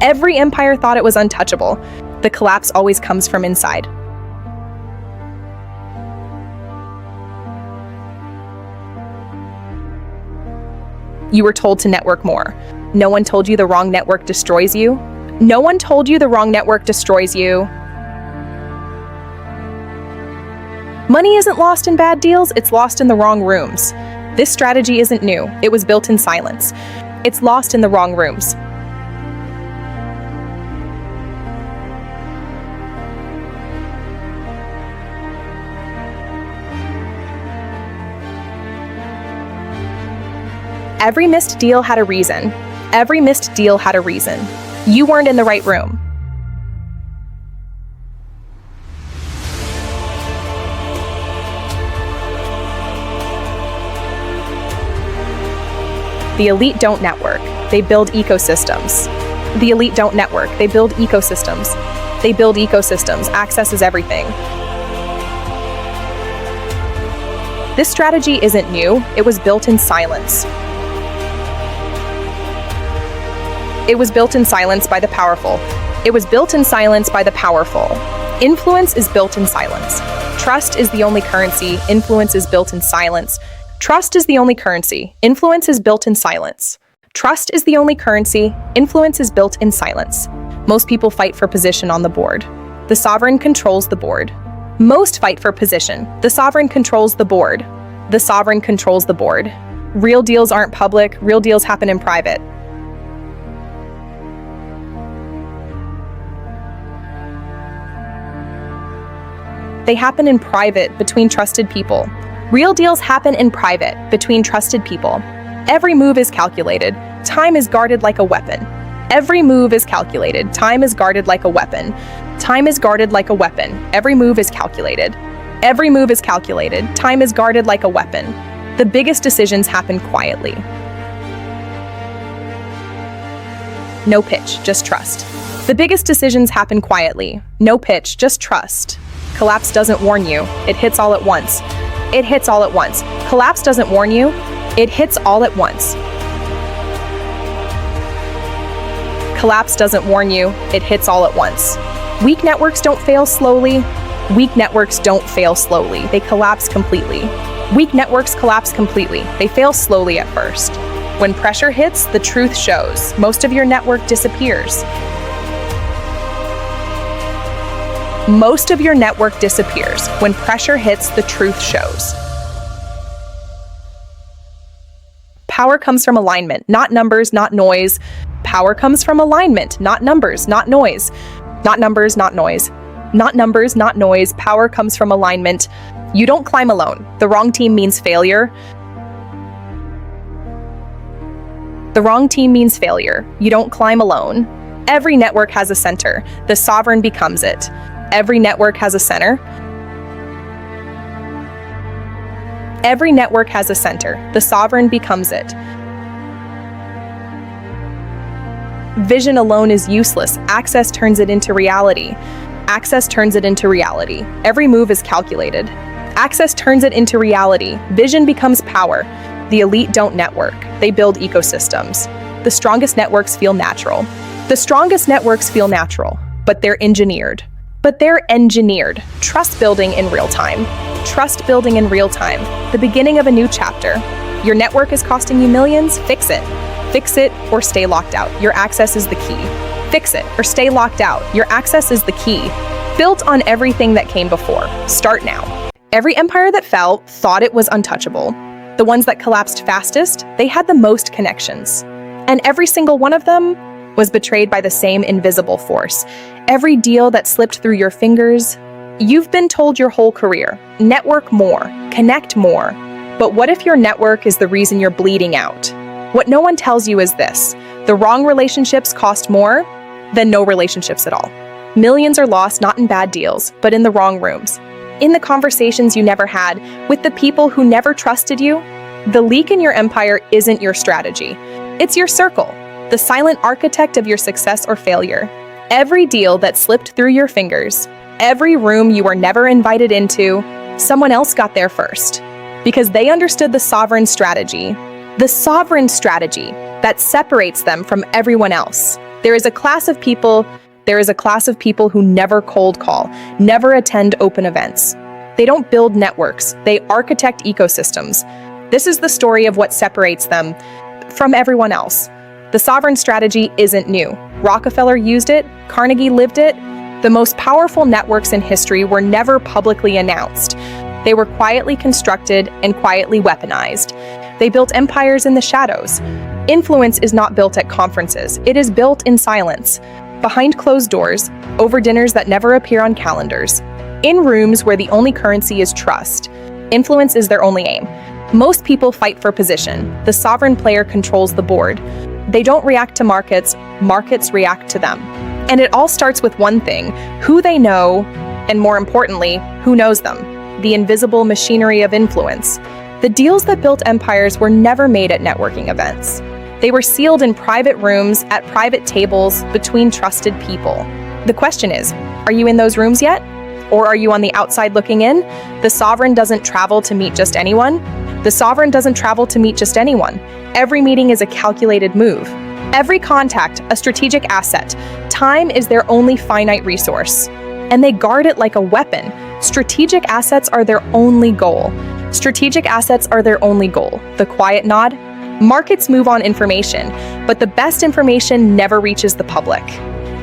Every empire thought it was untouchable. The collapse always comes from inside. You were told to network more. No one told you the wrong network destroys you. No one told you the wrong network destroys you. Money isn't lost in bad deals, it's lost in the wrong rooms. This strategy isn't new, it was built in silence. It's lost in the wrong rooms. Every missed deal had a reason. Every missed deal had a reason. You weren't in the right room. The elite don't network, they build ecosystems. The elite don't network, they build ecosystems. They build ecosystems, access is everything. This strategy isn't new, it was built in silence. It was built in silence by the powerful. It was built in silence by the powerful. Influence is built in silence. Trust is the only currency. Influence is built in silence. Trust is the only currency. Influence is built in silence. Trust is the only currency. Influence is built in silence. Most people fight for position on the board. The sovereign controls the board. Most fight for position. The sovereign controls the board. The sovereign controls the board. Real deals aren't public. Real deals happen in private. They happen in private between trusted people. Real deals happen in private between trusted people. Every move is calculated. Time is guarded like a weapon. Every move is calculated. Time is guarded like a weapon. Time is guarded like a weapon. Every move is calculated. Every move is calculated. Time is guarded like a weapon. The biggest decisions happen quietly. No pitch, just trust. The biggest decisions happen quietly. No pitch, just trust. Collapse doesn't warn you, it hits all at once. It hits all at once. Collapse doesn't warn you, it hits all at once. Collapse doesn't warn you, it hits all at once. Weak networks don't fail slowly. Weak networks don't fail slowly, they collapse completely. Weak networks collapse completely, they fail slowly at first. When pressure hits, the truth shows. Most of your network disappears. Most of your network disappears. When pressure hits, the truth shows. Power comes from alignment, not numbers, not noise. Power comes from alignment, not numbers, not noise. Not numbers, not noise. Not numbers, not noise. Power comes from alignment. You don't climb alone. The wrong team means failure. The wrong team means failure. You don't climb alone. Every network has a center. The sovereign becomes it. Every network has a center. Every network has a center. The sovereign becomes it. Vision alone is useless. Access turns it into reality. Access turns it into reality. Every move is calculated. Access turns it into reality. Vision becomes power. The elite don't network. They build ecosystems. The strongest networks feel natural. The strongest networks feel natural, but they're engineered. But they're engineered. Trust building in real time. Trust building in real time. The beginning of a new chapter. Your network is costing you millions? Fix it. Fix it or stay locked out. Your access is the key. Fix it or stay locked out. Your access is the key. Built on everything that came before. Start now. Every empire that fell thought it was untouchable. The ones that collapsed fastest, they had the most connections. And every single one of them was betrayed by the same invisible force. Every deal that slipped through your fingers, you've been told your whole career, network more, connect more. But what if your network is the reason you're bleeding out? What no one tells you is this: the wrong relationships cost more than no relationships at all. Millions are lost not in bad deals, but in the wrong rooms. In the conversations you never had, with the people who never trusted you. The leak in your empire isn't your strategy. It's your circle, the silent architect of your success or failure. Every deal that slipped through your fingers, every room you were never invited into, someone else got there first. Because they understood the sovereign strategy that separates them from everyone else. There is a class of people who never cold call, never attend open events. They don't build networks, they architect ecosystems. This is the story of what separates them from everyone else. The sovereign strategy isn't new. Rockefeller used it, Carnegie lived it. The most powerful networks in history were never publicly announced. They were quietly constructed and quietly weaponized. They built empires in the shadows. Influence is not built at conferences, it is built in silence. Behind closed doors, over dinners that never appear on calendars. In rooms where the only currency is trust. Influence is their only aim. Most people fight for position. The sovereign player controls the board. They don't react to markets, markets react to them. And it all starts with one thing: who they know, and more importantly, who knows them. The invisible machinery of influence. The deals that built empires were never made at networking events. They were sealed in private rooms, at private tables, between trusted people. The question is, are you in those rooms yet? Or are you on the outside looking in? The sovereign doesn't travel to meet just anyone. The sovereign doesn't travel to meet just anyone. Every meeting is a calculated move. Every contact, a strategic asset. Time is their only finite resource. And they guard it like a weapon. Strategic assets are their only goal. Strategic assets are their only goal. The quiet nod? Markets move on information, but the best information never reaches the public.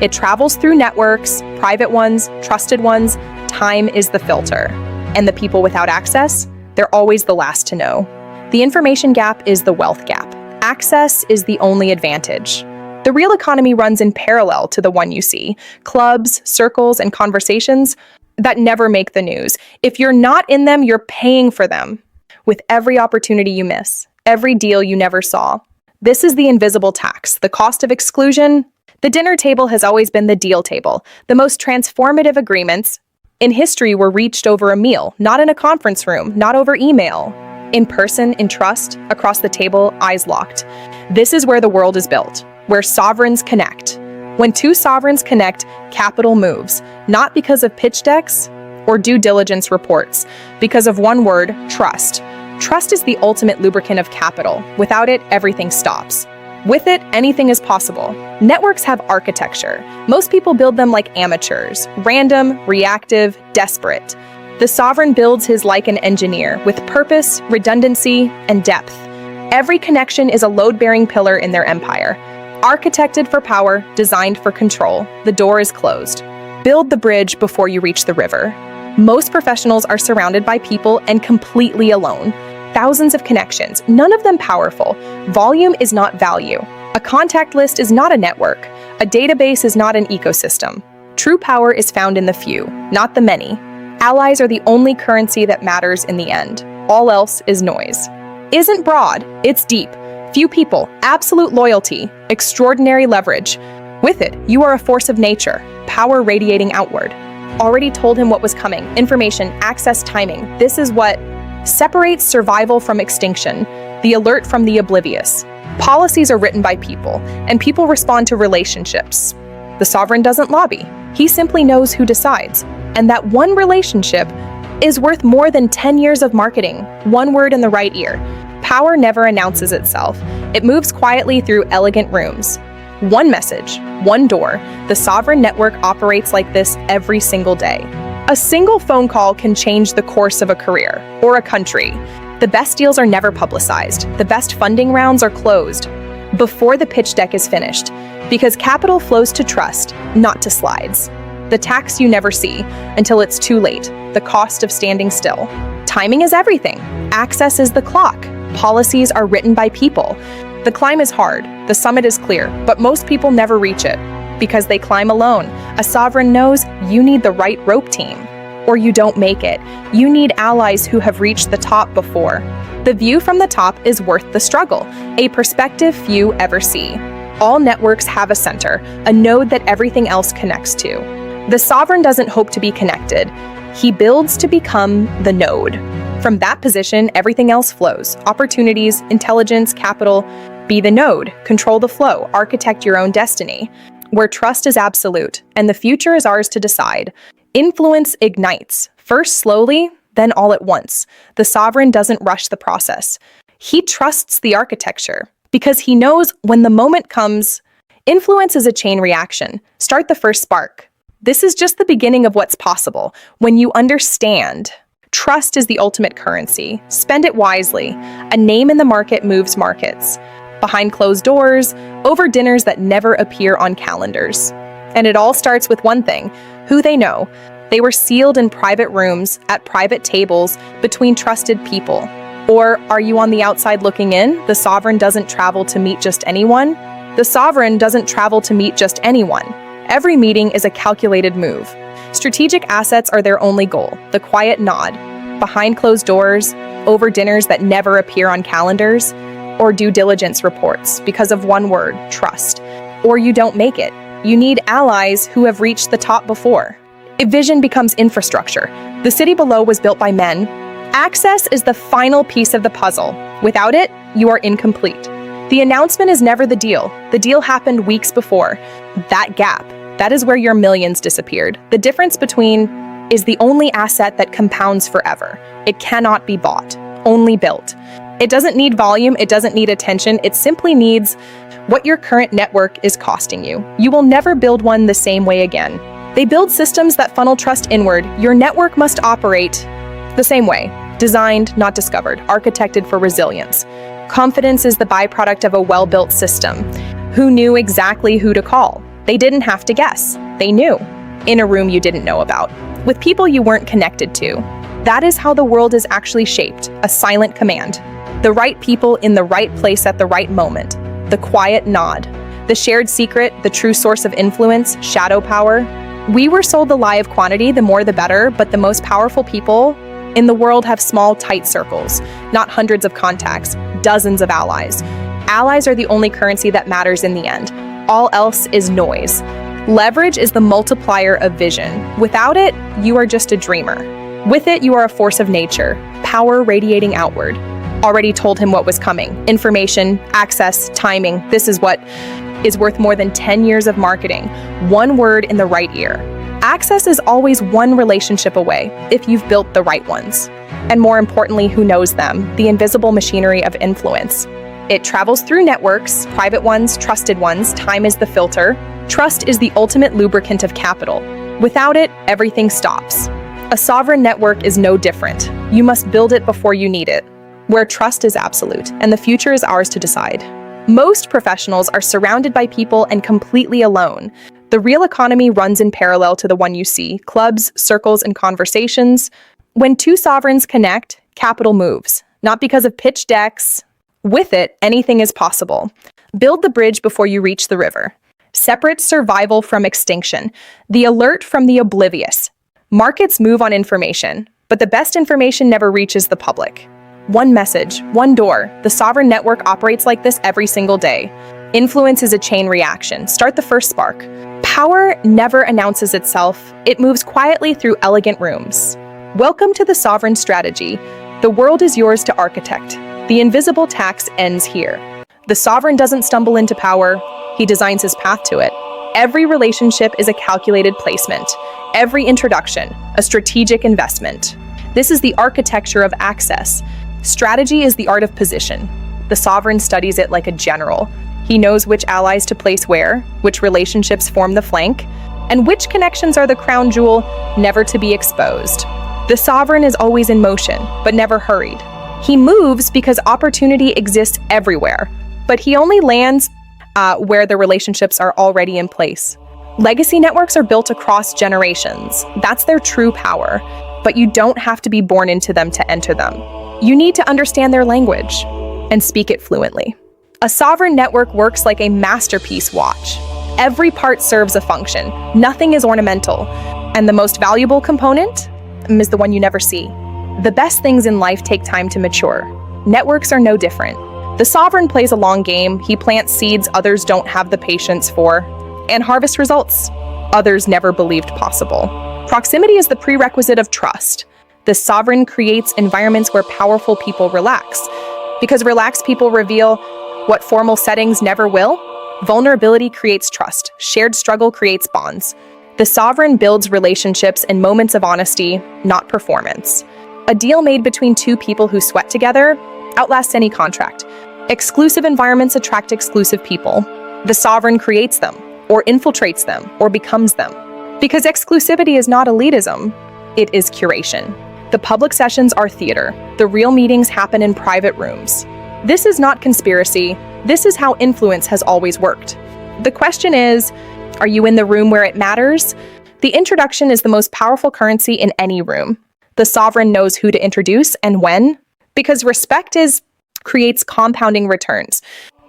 It travels through networks, private ones, trusted ones. Time is the filter. And the people without access? They're always the last to know. The information gap is the wealth gap. Access is the only advantage. The real economy runs in parallel to the one you see. Clubs, circles, and conversations that never make the news. If you're not in them, you're paying for them. With every opportunity you miss, every deal you never saw. This is the invisible tax, the cost of exclusion. The dinner table has always been the deal table. The most transformative agreements in history were reached over a meal, not in a conference room, not over email. In person, in trust, across the table, eyes locked. This is where the world is built, where sovereigns connect. When two sovereigns connect, capital moves, not because of pitch decks or due diligence reports, because of one word, trust. Trust is the ultimate lubricant of capital. Without it, everything stops. With it, anything is possible. Networks have architecture. Most people build them like amateurs, random, reactive, desperate. The sovereign builds his like an engineer, with purpose, redundancy, and depth. Every connection is a load-bearing pillar in their empire. Architected for power, designed for control, the door is closed. Build the bridge before you reach the river. Most professionals are surrounded by people and completely alone. Thousands of connections, none of them powerful. Volume is not value. A contact list is not a network. A database is not an ecosystem. True power is found in the few, not the many. Allies are the only currency that matters in the end. All else is noise. Isn't broad, it's deep. Few people, absolute loyalty, extraordinary leverage. With it, you are a force of nature, power radiating outward. Already told him what was coming, information, access, timing. This is what separates survival from extinction, the alert from the oblivious. Policies are written by people, and people respond to relationships. The sovereign doesn't lobby. He simply knows who decides. And that one relationship is worth more than 10 years of marketing, one word in the right ear. Power never announces itself. It moves quietly through elegant rooms. One message, one door. The sovereign network operates like this every single day. A single phone call can change the course of a career or a country. The best deals are never publicized. The best funding rounds are closed before the pitch deck is finished, because capital flows to trust, not to slides. The tax you never see until it's too late, the cost of standing still. Timing is everything. Access is the clock. Policies are written by people. The climb is hard, the summit is clear, but most people never reach it because they climb alone. A sovereign knows you need the right rope team, or you don't make it. You need allies who have reached the top before. The view from the top is worth the struggle, a perspective few ever see. All networks have a center, a node that everything else connects to. The sovereign doesn't hope to be connected. He builds to become the node. From that position, everything else flows. Opportunities, intelligence, capital. Be the node, control the flow, architect your own destiny. Where trust is absolute, and the future is ours to decide. Influence ignites, first slowly, then all at once. The sovereign doesn't rush the process. He trusts the architecture, because he knows when the moment comes, Influence is a chain reaction. Start the first spark. This is just the beginning of what's possible. When you understand, trust is the ultimate currency. Spend it wisely. A name in the market moves markets. Behind closed doors, over dinners that never appear on calendars. And it all starts with one thing: who they know. They were sealed in private rooms, at private tables, between trusted people. Or are you on the outside looking in? The sovereign doesn't travel to meet just anyone. The sovereign doesn't travel to meet just anyone. Every meeting is a calculated move. Strategic assets are their only goal. The quiet nod. Behind closed doors, over dinners that never appear on calendars, or due diligence reports because of one word: trust. Or you don't make it. You need allies who have reached the top before. If vision becomes infrastructure, the city below was built by men. Access is the final piece of the puzzle. Without it, you are incomplete. The announcement is never the deal. The deal happened weeks before. That gap, that is where your millions disappeared. The difference between is the only asset that compounds forever. It cannot be bought, only built. It doesn't need volume, it doesn't need attention, it simply needs what your current network is costing you. You will never build one the same way again. They build systems that funnel trust inward. Your network must operate the same way. Designed, not discovered. Architected for resilience. Confidence is the byproduct of a well-built system. Who knew exactly who to call? They didn't have to guess. They knew. In a room you didn't know about. With people you weren't connected to. That is how the world is actually shaped. A silent command. The right people in the right place at the right moment. The quiet nod. The shared secret, the true source of influence, shadow power. We were sold the lie of quantity, the more the better, but the most powerful people in the world have small, tight circles, not hundreds of contacts, dozens of allies. Allies are the only currency that matters in the end. All else is noise. Leverage is the multiplier of vision. Without it, you are just a dreamer. With it, you are a force of nature, power radiating outward. Already told him what was coming. Information, access, timing. This is what is worth more than 10 years of marketing. One word in the right ear. Access is always one relationship away, if you've built the right ones. And more importantly, who knows them? The invisible machinery of influence. It travels through networks, private ones, trusted ones. Time is the filter. Trust is the ultimate lubricant of capital. Without it, everything stops. A sovereign network is no different. You must build it before you need it. Where trust is absolute, and the future is ours to decide. Most professionals are surrounded by people and completely alone. The real economy runs in parallel to the one you see: clubs, circles, and conversations. When two sovereigns connect, capital moves. Not because of pitch decks. With it, anything is possible. Build the bridge before you reach the river. Separate survival from extinction. The alert from the oblivious. Markets move on information, but the best information never reaches the public. One message, one door. The sovereign network operates like this every single day. Influence is a chain reaction. Start the first spark. Power never announces itself. It moves quietly through elegant rooms. Welcome to the sovereign strategy. The world is yours to architect. The invisible tax ends here. The sovereign doesn't stumble into power. He designs his path to it. Every relationship is a calculated placement. Every introduction, a strategic investment. This is the architecture of access. Strategy is the art of position. The sovereign studies it like a general. He knows which allies to place where, which relationships form the flank, and which connections are the crown jewel never to be exposed. The sovereign is always in motion, but never hurried. He moves because opportunity exists everywhere, but he only lands where the relationships are already in place. Legacy networks are built across generations. That's their true power, but you don't have to be born into them to enter them. You need to understand their language and speak it fluently. A sovereign network works like a masterpiece watch. Every part serves a function. Nothing is ornamental. And the most valuable component is the one you never see. The best things in life take time to mature. Networks are no different. The sovereign plays a long game. He plants seeds others don't have the patience for, and harvest results others never believed possible. Proximity is the prerequisite of trust. The sovereign creates environments where powerful people relax, because relaxed people reveal what formal settings never will. Vulnerability creates trust. Shared struggle creates bonds. The sovereign builds relationships in moments of honesty, not performance. A deal made between two people who sweat together outlasts any contract. Exclusive environments attract exclusive people. The sovereign creates them, or infiltrates them, or becomes them. Because exclusivity is not elitism, it is curation. The public sessions are theater. The real meetings happen in private rooms. This is not conspiracy. This is how influence has always worked. The question is, are you in the room where it matters? The introduction is the most powerful currency in any room. The sovereign knows who to introduce and when, because respect creates compounding returns.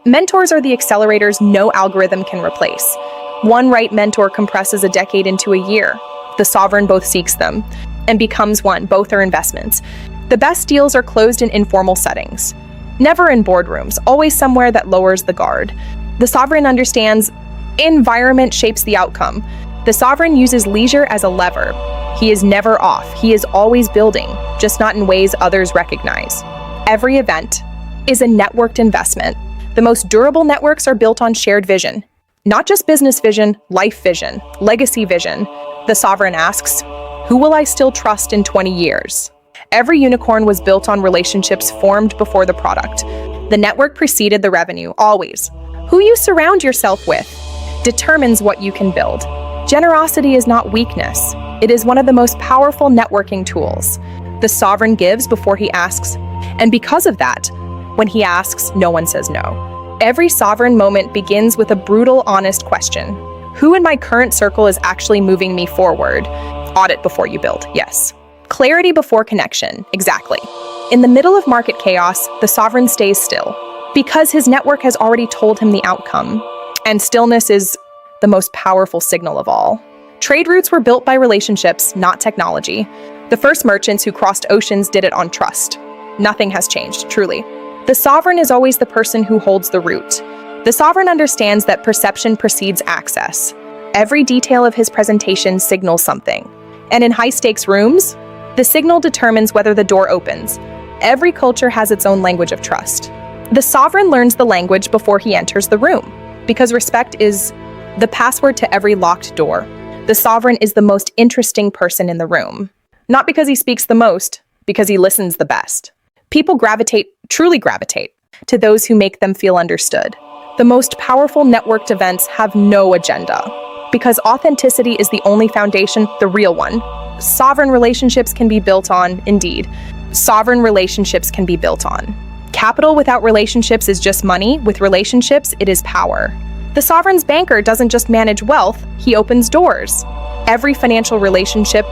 Mentors are the accelerators no algorithm can replace. One right mentor compresses a decade into a year. The sovereign both seeks them and becomes one. Both are investments. The best deals are closed in informal settings. Never in boardrooms, always somewhere that lowers the guard. The sovereign understands environment shapes the outcome. The sovereign uses leisure as a lever. He is never off. He is always building, just not in ways others recognize. Every event is a networked investment. The most durable networks are built on shared vision. Not just business vision, life vision, legacy vision. The sovereign asks, who will I still trust in 20 years? Every unicorn was built on relationships formed before the product. The network preceded the revenue, always. Who you surround yourself with determines what you can build. Generosity is not weakness. It is one of the most powerful networking tools. The sovereign gives before he asks, and because of that, when he asks, no one says no. Every sovereign moment begins with a brutal, honest question. Who in my current circle is actually moving me forward? Audit before you build, yes. Clarity before connection, exactly. In the middle of market chaos, the sovereign stays still, because his network has already told him the outcome. And stillness is the most powerful signal of all. Trade routes were built by relationships, not technology. The first merchants who crossed oceans did it on trust. Nothing has changed, truly. The sovereign is always the person who holds the route. The sovereign understands that perception precedes access. Every detail of his presentation signals something. And in high-stakes rooms, the signal determines whether the door opens. Every culture has its own language of trust. The sovereign learns the language before he enters the room, because respect is the password to every locked door. The sovereign is the most interesting person in the room. Not because he speaks the most, because he listens the best. People truly gravitate, to those who make them feel understood. The most powerful networked events have no agenda, because authenticity is the only foundation, the real one. Sovereign relationships can be built on, indeed. Sovereign relationships can be built on. Capital without relationships is just money. With relationships, it is power. The sovereign's banker doesn't just manage wealth, he opens doors. Every financial relationship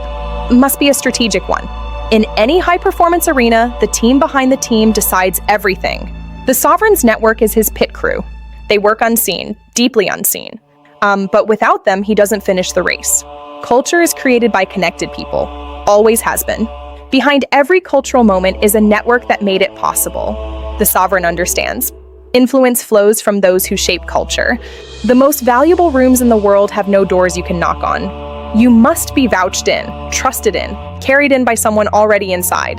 must be a strategic one. In any high-performance arena, the team behind the team decides everything. The sovereign's network is his pit crew. They work unseen, deeply unseen. But without them, he doesn't finish the race. Culture is created by connected people, always has been. Behind every cultural moment is a network that made it possible. The sovereign understands. Influence flows from those who shape culture. The most valuable rooms in the world have no doors you can knock on. You must be vouched in, trusted in, carried in by someone already inside.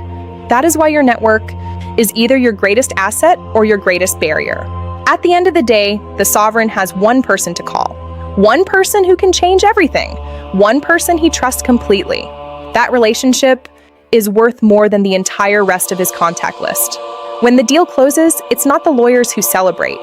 That is why your network is either your greatest asset or your greatest barrier. At the end of the day, the sovereign has one person to call. One person who can change everything. One person he trusts completely. That relationship is worth more than the entire rest of his contact list. When the deal closes, it's not the lawyers who celebrate.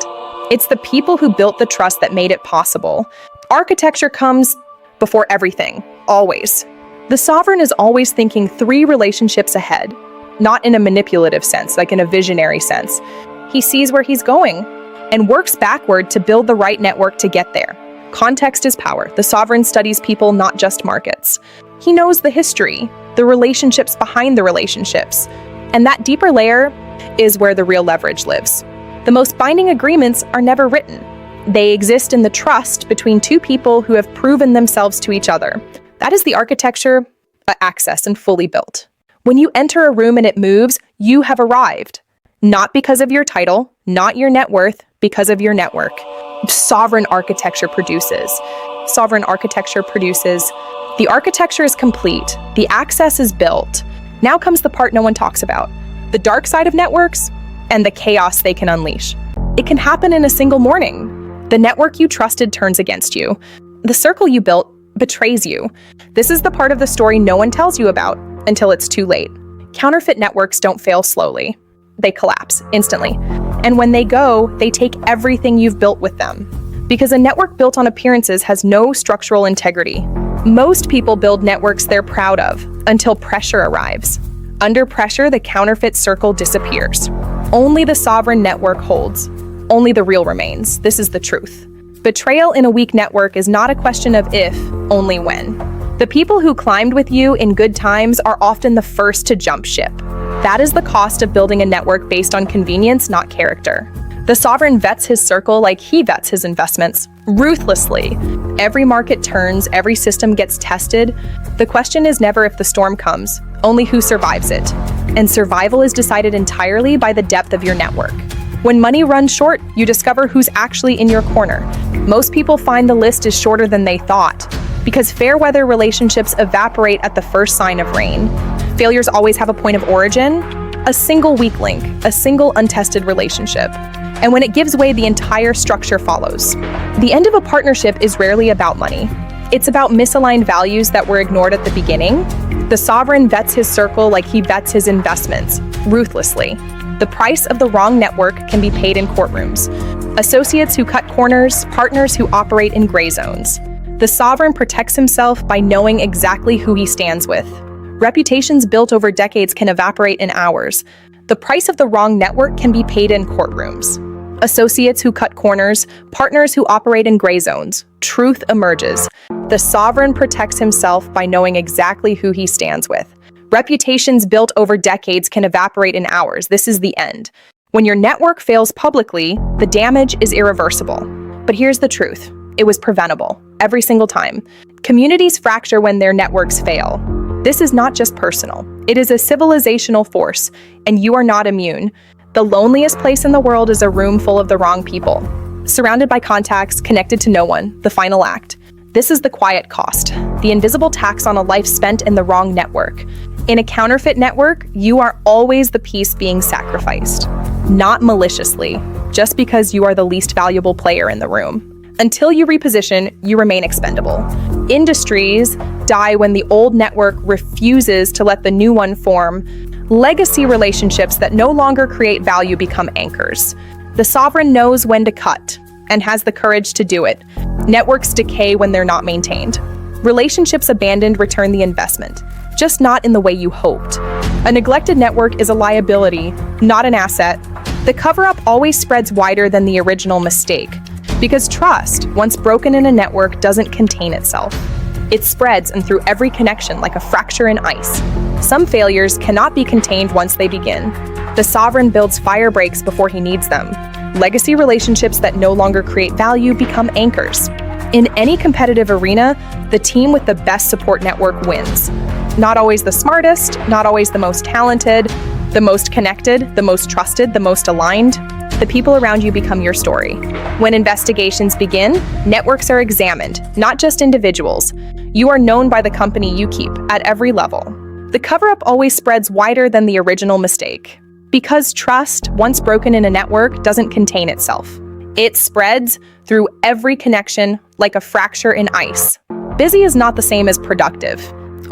It's the people who built the trust that made it possible. Architecture comes before everything, always. The sovereign is always thinking 3 relationships ahead, not in a manipulative sense, like in a visionary sense. He sees where he's going and works backward to build the right network to get there. Context is power. The sovereign studies people, not just markets. He knows the history, the relationships behind the relationships. And that deeper layer is where the real leverage lives. The most binding agreements are never written. They exist in the trust between 2 people who have proven themselves to each other. That is the architecture, access and fully built. When you enter a room and it moves, you have arrived. Not because of your title, not your net worth, because of your network. Sovereign architecture produces. Sovereign architecture produces. The architecture is complete. The access is built. Now comes the part no one talks about. The dark side of networks and the chaos they can unleash. It can happen in a single morning. The network you trusted turns against you. The circle you built betrays you. This is the part of the story no one tells you about until it's too late. Counterfeit networks don't fail slowly. They collapse instantly. And when they go, they take everything you've built with them. because a network built on appearances has no structural integrity. Most people build networks they're proud of until pressure arrives. Under pressure, the counterfeit circle disappears. Only the sovereign network holds. Only the real remains. This is the truth. Betrayal in a weak network is not a question of if, only when. The people who climbed with you in good times are often the first to jump ship. That is the cost of building a network based on convenience, not character. The sovereign vets his circle like he vets his investments, ruthlessly. Every market turns, every system gets tested. The question is never if the storm comes, only who survives it. And survival is decided entirely by the depth of your network. When money runs short, you discover who's actually in your corner. Most people find the list is shorter than they thought, because fair weather relationships evaporate at the first sign of rain. Failures always have a point of origin, a single weak link, a single untested relationship. And when it gives way, the entire structure follows. The end of a partnership is rarely about money. It's about misaligned values that were ignored at the beginning. The sovereign vets his circle like he vets his investments, ruthlessly. The price of the wrong network can be paid in courtrooms. Associates who cut corners, partners who operate in gray zones. The sovereign protects himself by knowing exactly who he stands with. Reputations built over decades can evaporate in hours. The price of the wrong network can be paid in courtrooms. Associates who cut corners, partners who operate in gray zones. Truth emerges. The sovereign protects himself by knowing exactly who he stands with. Reputations built over decades can evaporate in hours. This is the end. When your network fails publicly, the damage is irreversible. But here's the truth. It was preventable, every single time. Communities fracture when their networks fail. This is not just personal. It is a civilizational force, and you are not immune. The loneliest place in the world is a room full of the wrong people. Surrounded by contacts, connected to no one, the final act. This is the quiet cost, the invisible tax on a life spent in the wrong network. In a counterfeit network, you are always the piece being sacrificed. Not maliciously, just because you are the least valuable player in the room. Until you reposition, you remain expendable. Industries die when the old network refuses to let the new one form. Legacy relationships that no longer create value become anchors. The sovereign knows when to cut and has the courage to do it. Networks decay when they're not maintained. Relationships abandoned return the investment, just not in the way you hoped. A neglected network is a liability, not an asset. The cover-up always spreads wider than the original mistake, because trust, once broken in a network, doesn't contain itself. It spreads and through every connection like a fracture in ice. Some failures cannot be contained once they begin. The sovereign builds fire breaks before he needs them. Legacy relationships that no longer create value become anchors. In any competitive arena, the team with the best support network wins. Not always the smartest, not always the most talented, the most connected, the most trusted, the most aligned. The people around you become your story. When investigations begin, networks are examined, not just individuals. You are known by the company you keep at every level. The cover-up always spreads wider than the original mistake. Because trust, once broken in a network, doesn't contain itself. It spreads through every connection like a fracture in ice. Busy is not the same as productive.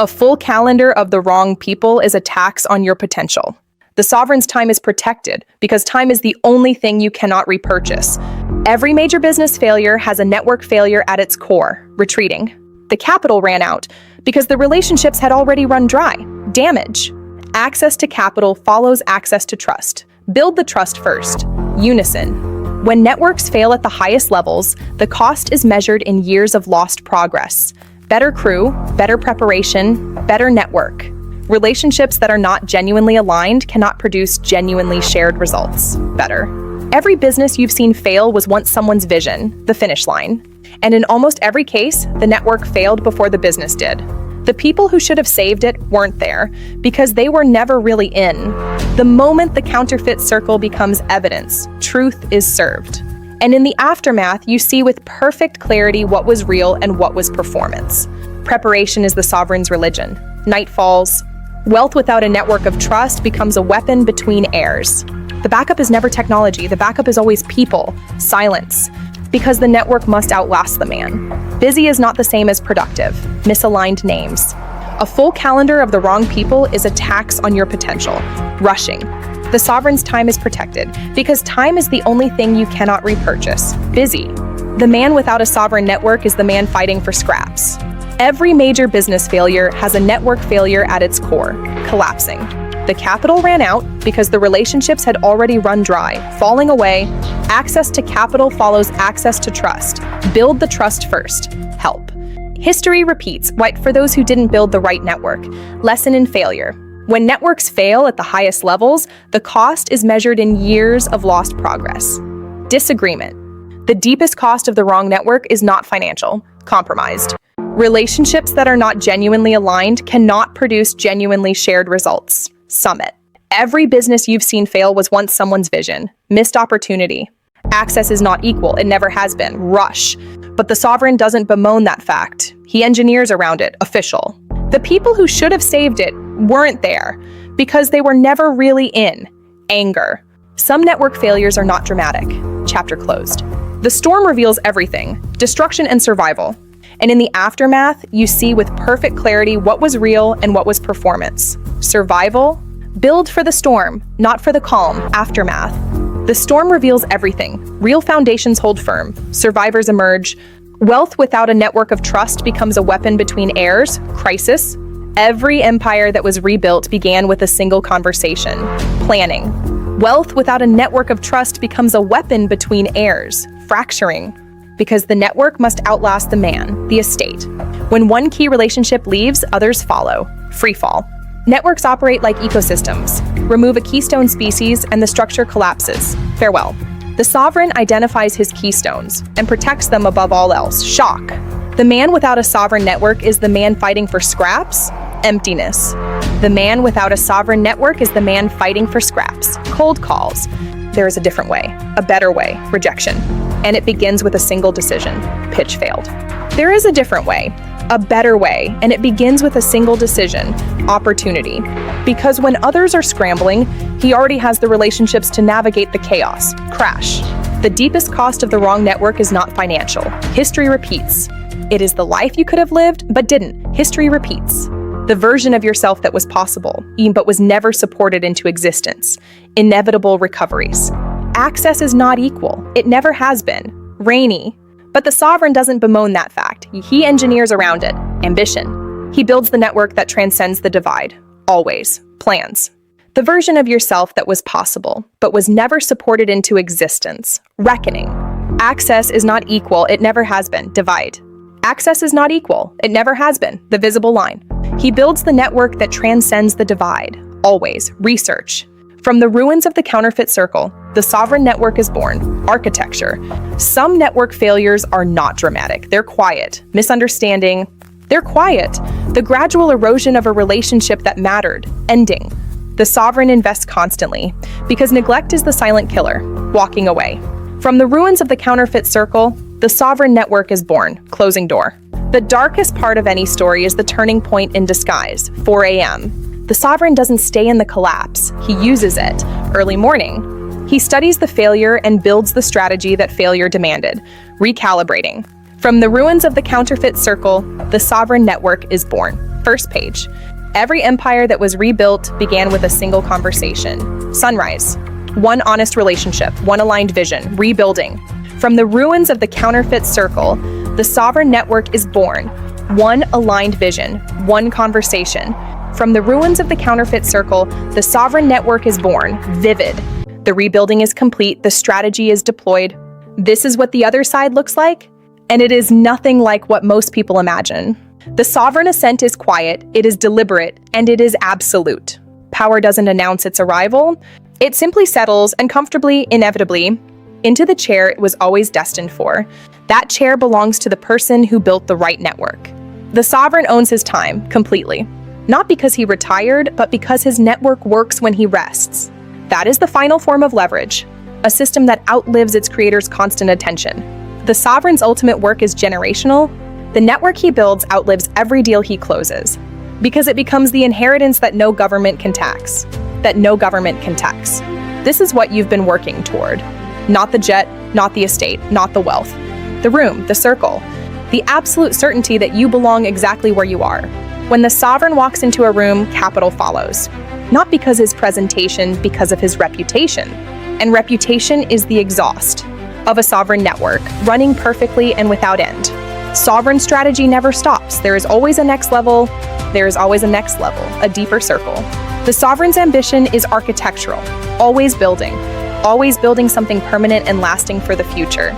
A full calendar of the wrong people is a tax on your potential. The sovereign's time is protected because time is the only thing you cannot repurchase. Every major business failure has a network failure at its core, retreating. The capital ran out because the relationships had already run dry, damage. Access to capital follows access to trust. Build the trust first. Unison. When networks fail at the highest levels, the cost is measured in years of lost progress. Better crew, better preparation, better network. Relationships that are not genuinely aligned cannot produce genuinely shared results. Better. Every business you've seen fail was once someone's vision, the finish line. And in almost every case, the network failed before the business did. The people who should have saved it weren't there because they were never really in. The moment the counterfeit circle becomes evidence, truth is served. And in the aftermath, you see with perfect clarity what was real and what was performance. Preparation is the sovereign's religion. Night falls. Wealth without a network of trust becomes a weapon between heirs. The backup is never technology. The backup is always people, silence, because the network must outlast the man. Busy is not the same as productive. Misaligned names. A full calendar of the wrong people is a tax on your potential. Rushing. The sovereign's time is protected because time is the only thing you cannot repurchase. Busy. The man without a sovereign network is the man fighting for scraps. Every major business failure has a network failure at its core, collapsing. The capital ran out because the relationships had already run dry, falling away. Access to capital follows access to trust. Build the trust first. Help. History repeats, right for those who didn't build the right network. Lesson in failure. When networks fail at the highest levels, the cost is measured in years of lost progress. Disagreement. The deepest cost of the wrong network is not financial, compromised. Relationships that are not genuinely aligned cannot produce genuinely shared results. Summit. Every business you've seen fail was once someone's vision. Missed opportunity. Access is not equal, it never has been. Rush. But the sovereign doesn't bemoan that fact. He engineers around it. Official. The people who should have saved it weren't there because they were never really in. Anger. Some network failures are not dramatic. Chapter closed. The storm reveals everything, destruction and survival. And in the aftermath, you see with perfect clarity what was real and what was performance. Survival? Build for the storm, not for the calm. Aftermath. The storm reveals everything. Real foundations hold firm. Survivors emerge. Wealth without a network of trust becomes a weapon between heirs. Crisis. Every empire that was rebuilt began with a single conversation. Planning. Wealth without a network of trust becomes a weapon between heirs. Fracturing. Because the network must outlast the man, the estate. When one key relationship leaves, others follow. Free fall. Networks operate like ecosystems. Remove a keystone species and the structure collapses. Farewell. The sovereign identifies his keystones and protects them above all else. Shock. The man without a sovereign network is the man fighting for scraps. Emptiness. The man without a sovereign network is the man fighting for scraps. Cold calls. There is a different way, a better way. Rejection. And it begins with a single decision. Pitch failed. There is a different way, a better way, and it begins with a single decision. Opportunity. Because when others are scrambling, he already has the relationships to navigate the chaos. Crash. The deepest cost of the wrong network is not financial. History repeats. It is the life you could have lived, but didn't. History repeats. The version of yourself that was possible, but was never supported into existence. Inevitable recoveries. Access is not equal. It never has been. Rainy. But the sovereign doesn't bemoan that fact. He engineers around it. Ambition. He builds the network that transcends the divide. Always. Plans. The version of yourself that was possible, but was never supported into existence. Reckoning. Access is not equal. It never has been. Divide. Access is not equal. It never has been. The visible line. He builds the network that transcends the divide. Always. Research. From the ruins of the counterfeit circle, the sovereign network is born. Architecture. Some network failures are not dramatic. They're quiet. Misunderstanding. They're quiet. The gradual erosion of a relationship that mattered. Ending. The sovereign invests constantly, because neglect is the silent killer. Walking away. From the ruins of the counterfeit circle, the sovereign network is born. Closing door. The darkest part of any story is the turning point in disguise. 4 a.m. The sovereign doesn't stay in the collapse. He uses it. Early morning. He studies the failure and builds the strategy that failure demanded. Recalibrating. From the ruins of the counterfeit circle, the sovereign network is born. First page. Every empire that was rebuilt began with a single conversation. Sunrise. One honest relationship, one aligned vision. Rebuilding. From the ruins of the counterfeit circle, the sovereign network is born. One aligned vision, one conversation. From the ruins of the counterfeit circle, the sovereign network is born. Vivid. The rebuilding is complete, the strategy is deployed. This is what the other side looks like, and it is nothing like what most people imagine. The sovereign ascent is quiet, it is deliberate, and it is absolute. Power doesn't announce its arrival, it simply settles and comfortably, inevitably, into the chair it was always destined for. That chair belongs to the person who built the right network. The sovereign owns his time, completely. Not because he retired, but because his network works when he rests. That is the final form of leverage, a system that outlives its creator's constant attention. The sovereign's ultimate work is generational. The network he builds outlives every deal he closes, because it becomes the inheritance that no government can tax. This is what you've been working toward. Not the jet, not the estate, not the wealth. The room, the circle, the absolute certainty that you belong exactly where you are. When the sovereign walks into a room, capital follows. Not because his presentation, because of his reputation. And reputation is the exhaust. of a sovereign network, running perfectly and without end. Sovereign strategy never stops. There is always a next level. There is always a next level, a deeper circle. The sovereign's ambition is architectural, always building something permanent and lasting for the future.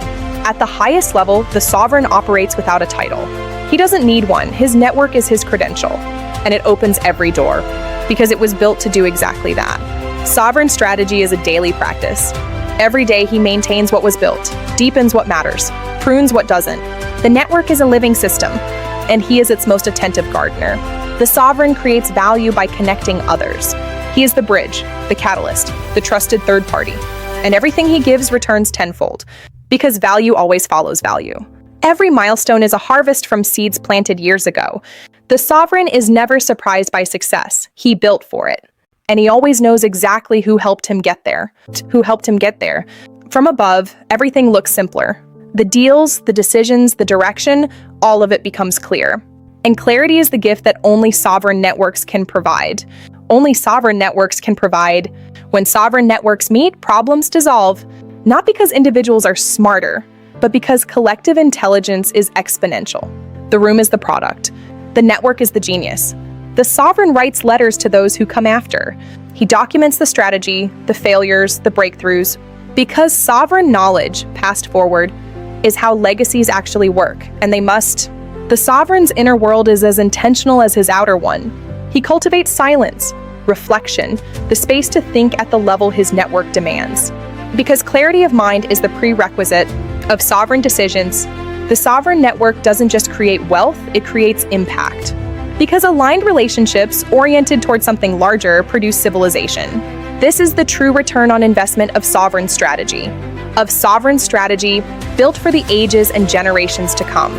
At the highest level, the sovereign operates without a title. He doesn't need one. His network is his credential, and it opens every door because it was built to do exactly that. Sovereign strategy is a daily practice. Every day he maintains what was built, deepens what matters, prunes what doesn't. The network is a living system, and he is its most attentive gardener. The sovereign creates value by connecting others. He is the bridge, the catalyst, the trusted third party, and everything he gives returns tenfold, because value always follows value. Every milestone is a harvest from seeds planted years ago. The sovereign is never surprised by success. He built for it. And he always knows exactly who helped him get there. From above, everything looks simpler. The deals, the decisions, the direction, all of it becomes clear. And clarity is the gift that only sovereign networks can provide. Only sovereign networks can provide. When sovereign networks meet, problems dissolve. Not because individuals are smarter, but because collective intelligence is exponential. The room is the product. The network is the genius. The sovereign writes letters to those who come after. He documents the strategy, the failures, the breakthroughs, because sovereign knowledge, passed forward, is how legacies actually work, and they must. The sovereign's inner world is as intentional as his outer one. He cultivates silence, reflection, the space to think at the level his network demands. Because clarity of mind is the prerequisite of sovereign decisions, the sovereign network doesn't just create wealth, it creates impact. Because aligned relationships oriented towards something larger produce civilization. This is the true return on investment of sovereign strategy. Built for the ages and generations to come.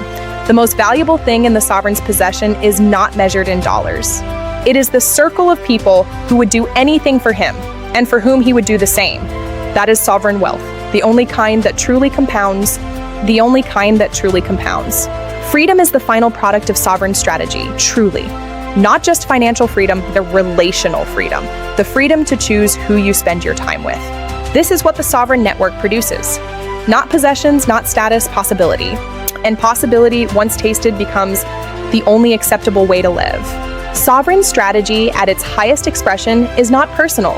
The most valuable thing in the sovereign's possession is not measured in dollars. It is the circle of people who would do anything for him, and for whom he would do the same. That is sovereign wealth, the only kind that truly compounds. Freedom is the final product of sovereign strategy, truly. Not just financial freedom, the relational freedom. The freedom to choose who you spend your time with. This is what the sovereign network produces. Not possessions, not status, possibility. And possibility, once tasted, becomes the only acceptable way to live. Sovereign strategy at its highest expression is not personal.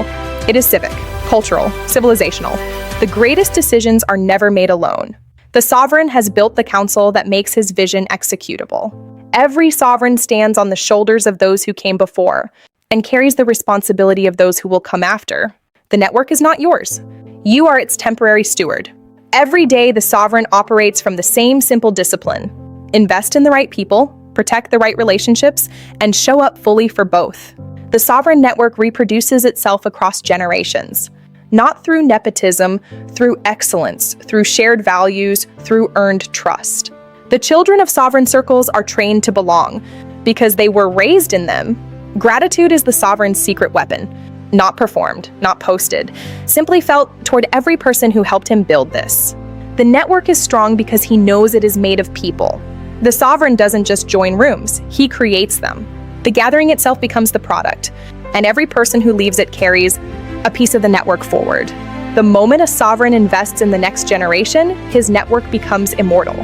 It is civic, cultural, civilizational. The greatest decisions are never made alone. The sovereign has built the council that makes his vision executable. Every sovereign stands on the shoulders of those who came before and carries the responsibility of those who will come after. The network is not yours. You are its temporary steward. Every day, the sovereign operates from the same simple discipline. Invest in the right people, protect the right relationships, and show up fully for both. The sovereign network reproduces itself across generations. Not through nepotism, through excellence, through shared values, through earned trust. The children of sovereign circles are trained to belong because they were raised in them. Gratitude is the sovereign's secret weapon. Not performed, not posted, simply felt toward every person who helped him build this. The network is strong because he knows it is made of people. The sovereign doesn't just join rooms, he creates them. The gathering itself becomes the product, and every person who leaves it carries a piece of the network forward. The moment a sovereign invests in the next generation, his network becomes immortal,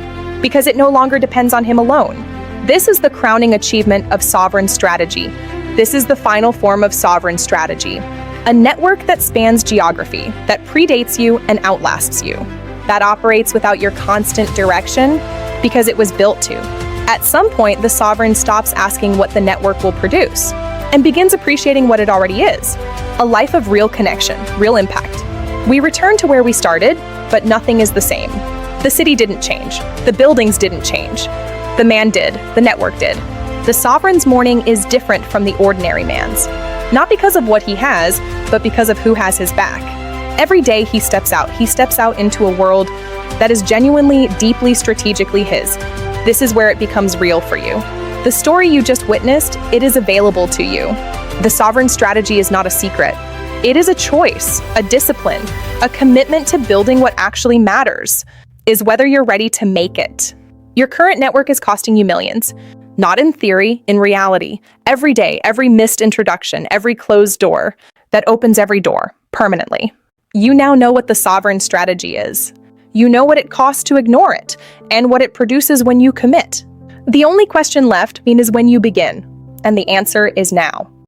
because it no longer depends on him alone. This is the crowning achievement of sovereign strategy. This is the final form of sovereign strategy. A network that spans geography, that predates you and outlasts you, that operates without your constant direction because it was built to. At some point, the sovereign stops asking what the network will produce and begins appreciating what it already is. A life of real connection, real impact. We return to where we started, but nothing is the same. The city didn't change. The buildings didn't change. The man did. The network did. The sovereign's morning is different from the ordinary man's. Not because of what he has, but because of who has his back. Every day he steps out into a world that is genuinely, deeply, strategically his. This is where it becomes real for you. The story you just witnessed, it is available to you. The sovereign strategy is not a secret. It is a choice, a discipline, a commitment to building what actually matters, is whether you're ready to make it. Your current network is costing you millions. Not in theory, in reality. Every day, every missed introduction, every closed door that opens every door, permanently. You now know what the sovereign strategy is. You know what it costs to ignore it, and what it produces when you commit. The only question left is when you begin, and the answer is now.